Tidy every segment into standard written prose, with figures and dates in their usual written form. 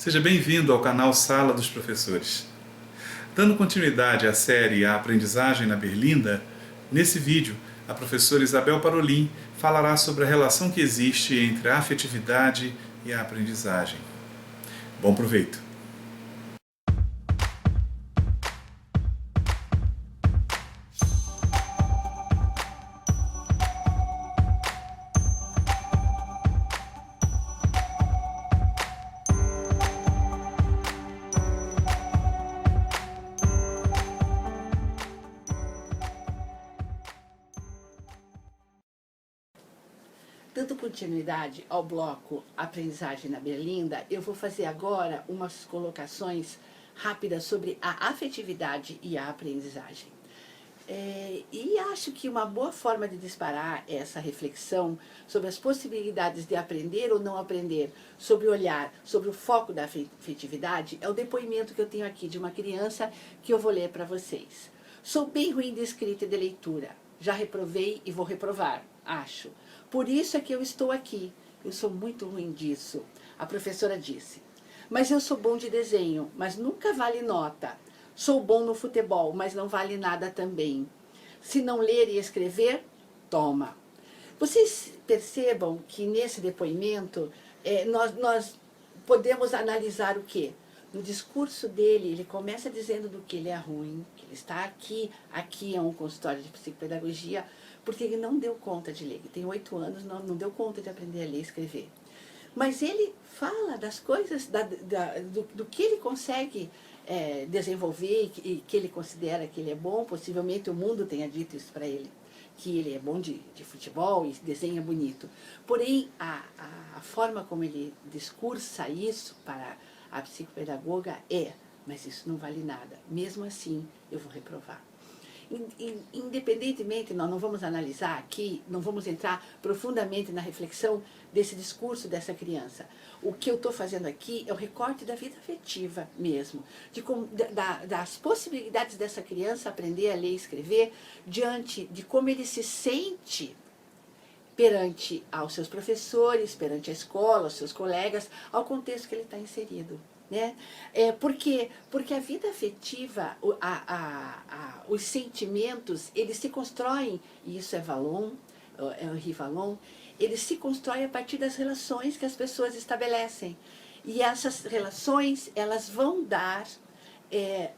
Seja bem-vindo ao canal Sala dos Professores. Dando continuidade à série A Aprendizagem na Berlinda, nesse vídeo a professora Isabel Parolin falará sobre a relação que existe entre a afetividade e a aprendizagem. Bom proveito! Dando continuidade ao bloco Aprendizagem na Berlinda, eu vou fazer agora umas colocações rápidas sobre a afetividade e a aprendizagem. E acho que uma boa forma de disparar essa reflexão sobre as possibilidades de aprender ou não aprender, sobre o olhar, sobre o foco da afetividade, é o depoimento que eu tenho aqui de uma criança que eu vou ler para vocês. Sou bem ruim de escrita e de leitura. Já reprovei e vou reprovar, acho. Por isso é que eu estou aqui. Eu sou muito ruim disso, a professora disse. Mas eu sou bom de desenho, mas nunca vale nota. Sou bom no futebol, mas não vale nada também. Se não ler e escrever, toma. Vocês percebam que nesse depoimento nós podemos analisar o quê? No discurso dele, ele começa dizendo do que ele é ruim, que ele está aqui é um consultório de psicopedagogia, porque ele não deu conta de ler. Ele tem 8 anos, não deu conta de aprender a ler e escrever. Mas ele fala das coisas, do que ele consegue desenvolver e que ele considera que ele é bom. Possivelmente o mundo tenha dito isso para ele, que ele é bom de futebol e desenha bonito. Porém, a forma como ele discursa isso para a psicopedagoga mas isso não vale nada. Mesmo assim, eu vou reprovar. Independentemente, nós não vamos analisar aqui, não vamos entrar profundamente na reflexão desse discurso dessa criança. O que eu estou fazendo aqui é o recorte da vida afetiva mesmo, das possibilidades dessa criança aprender a ler e escrever diante de como ele se sente perante aos seus professores, perante a escola, aos seus colegas, ao contexto que ele está inserido. Né? Porque a vida afetiva, os sentimentos, eles se constroem, e isso é Henri Vallon, eles se constroem a partir das relações que as pessoas estabelecem. E essas relações, elas vão dar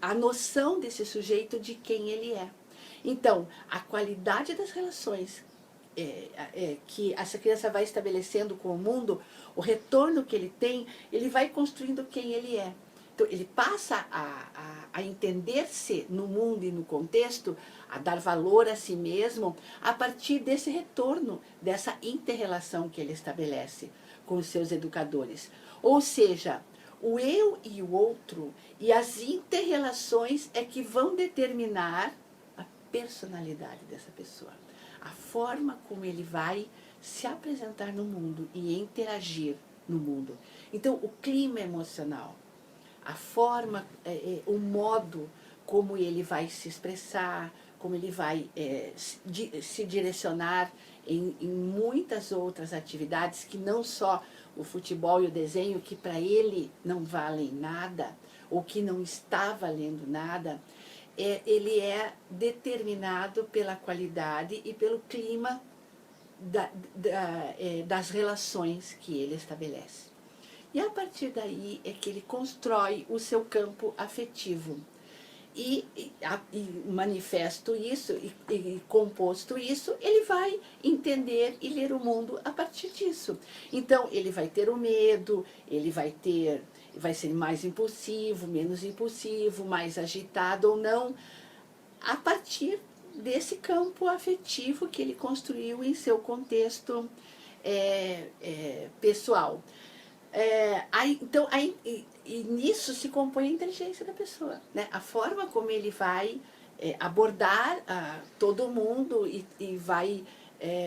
a noção desse sujeito de quem ele é. Então, a qualidade das relações que essa criança vai estabelecendo com o mundo, o retorno que ele tem, ele vai construindo quem ele é. Então, ele passa a entender-se no mundo e no contexto, a dar valor a si mesmo, a partir desse retorno, dessa inter-relação que ele estabelece com os seus educadores. Ou seja, o eu e o outro e as inter-relações é que vão determinar a personalidade dessa pessoa. A forma como ele vai se apresentar no mundo e interagir no mundo. Então, o clima emocional, a forma, o modo como ele vai se expressar, como ele vai se direcionar em muitas outras atividades, que não só o futebol e o desenho, que para ele não valem nada, ou que não está valendo nada, ele é determinado pela qualidade e pelo clima das relações que ele estabelece. E a partir daí é que ele constrói o seu campo afetivo. E manifesto isso, e composto isso, ele vai entender e ler o mundo a partir disso. Então, ele vai ter o medo, ele vai ser mais impulsivo, menos impulsivo, mais agitado ou não, a partir desse campo afetivo que ele construiu em seu contexto pessoal. E nisso se compõe a inteligência da pessoa, né? A forma como ele vai abordar todo mundo e vai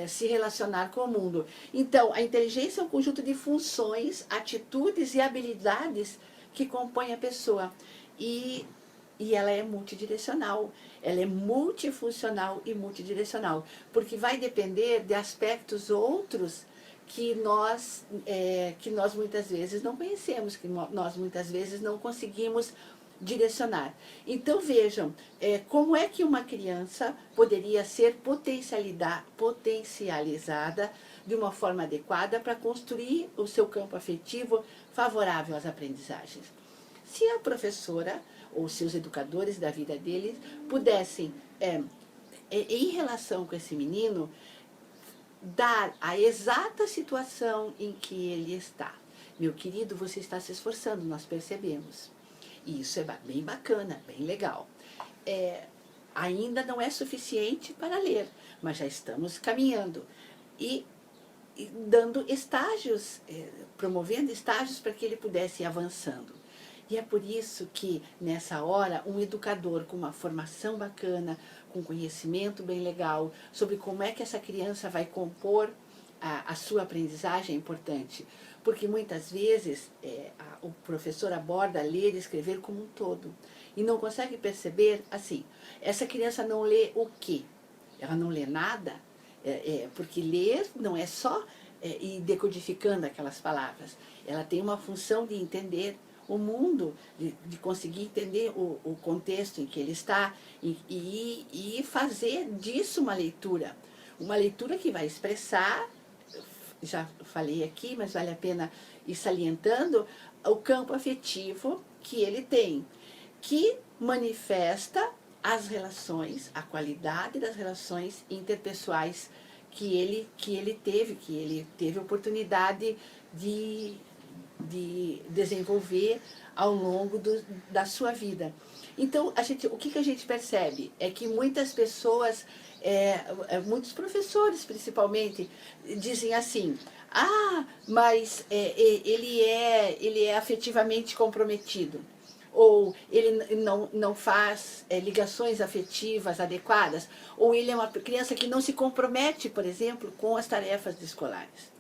se relacionar com o mundo. Então, a inteligência é um conjunto de funções, atitudes e habilidades que compõem a pessoa. E ela é multidirecional, ela é multifuncional e multidirecional, porque vai depender de aspectos outros que nós muitas vezes não conhecemos, que nós muitas vezes não conseguimos direcionar. Então vejam, como é que uma criança poderia ser potencializada de uma forma adequada para construir o seu campo afetivo favorável às aprendizagens. Se a professora ou seus educadores da vida deles pudessem, em relação com esse menino, dar a exata situação em que ele está. Meu querido, você está se esforçando, nós percebemos. E isso é bem bacana, bem legal. Ainda não é suficiente para ler, mas já estamos caminhando. E dando estágios, promovendo estágios para que ele pudesse ir avançando. E é por isso que, nessa hora, um educador com uma formação bacana, com conhecimento bem legal, sobre como é que essa criança vai compor a sua aprendizagem é importante. Porque muitas vezes o professor aborda ler e escrever como um todo. E não consegue perceber, assim, essa criança não lê o quê? Ela não lê nada? Porque ler não é só ir decodificando aquelas palavras. Ela tem uma função de entender o mundo, de conseguir entender o contexto em que ele está e fazer disso uma leitura. Uma leitura que vai expressar, já falei aqui, mas vale a pena ir salientando, o campo afetivo que ele tem, que manifesta as relações, a qualidade das relações interpessoais que ele teve oportunidade de desenvolver ao longo da sua vida. Então, o que a gente percebe? É que muitas pessoas, muitos professores principalmente, dizem assim, mas ele é afetivamente comprometido. Ou ele não faz ligações afetivas adequadas, ou ele é uma criança que não se compromete, por exemplo, com as tarefas escolares.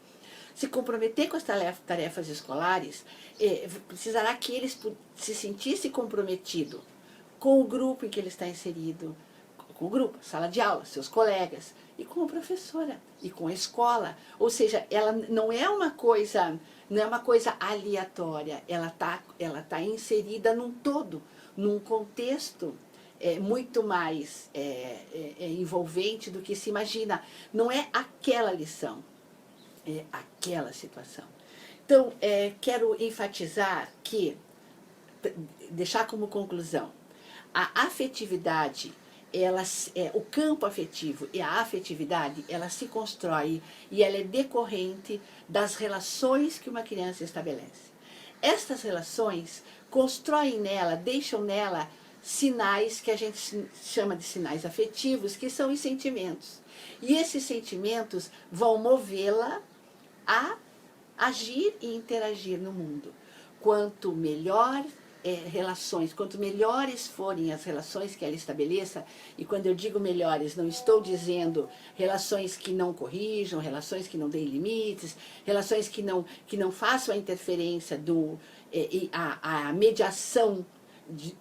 Se comprometer com as tarefas escolares, precisará que ele se sentisse comprometido com o grupo em que ele está inserido, com o grupo, sala de aula, seus colegas, e com a professora, e com a escola. Ou seja, ela não é uma coisa aleatória, ela tá inserida num todo, num contexto muito mais envolvente do que se imagina. Não é aquela lição, é aquela situação. Então, quero enfatizar que, deixar como conclusão, a afetividade, o campo afetivo e a afetividade, ela se constrói e ela é decorrente das relações que uma criança estabelece. Estas relações constroem nela, deixam nela sinais que a gente chama de sinais afetivos, que são os sentimentos. E esses sentimentos vão movê-la a agir e interagir no mundo. Quanto melhor quanto melhores forem as relações que ela estabeleça, e quando eu digo melhores, não estou dizendo relações que não corrijam, relações que não deem limites, relações que não façam a interferência, a mediação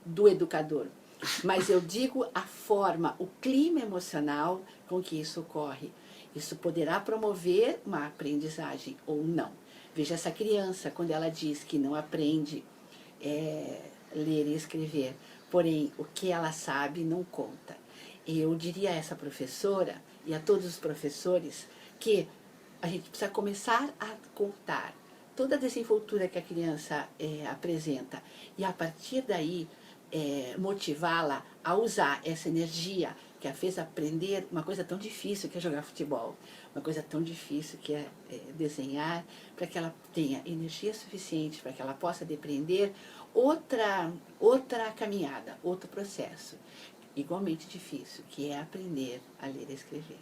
do educador. Mas eu digo a forma, o clima emocional com que isso ocorre. Isso poderá promover uma aprendizagem ou não. Veja essa criança, quando ela diz que não aprende ler e escrever, porém o que ela sabe não conta. Eu diria a essa professora e a todos os professores que a gente precisa começar a contar toda a desenvoltura que a criança apresenta e a partir daí motivá-la a usar essa energia que a fez aprender uma coisa tão difícil que é jogar futebol, uma coisa tão difícil que é desenhar, para que ela tenha energia suficiente, para que ela possa depreender outra caminhada, outro processo, igualmente difícil, que é aprender a ler e escrever.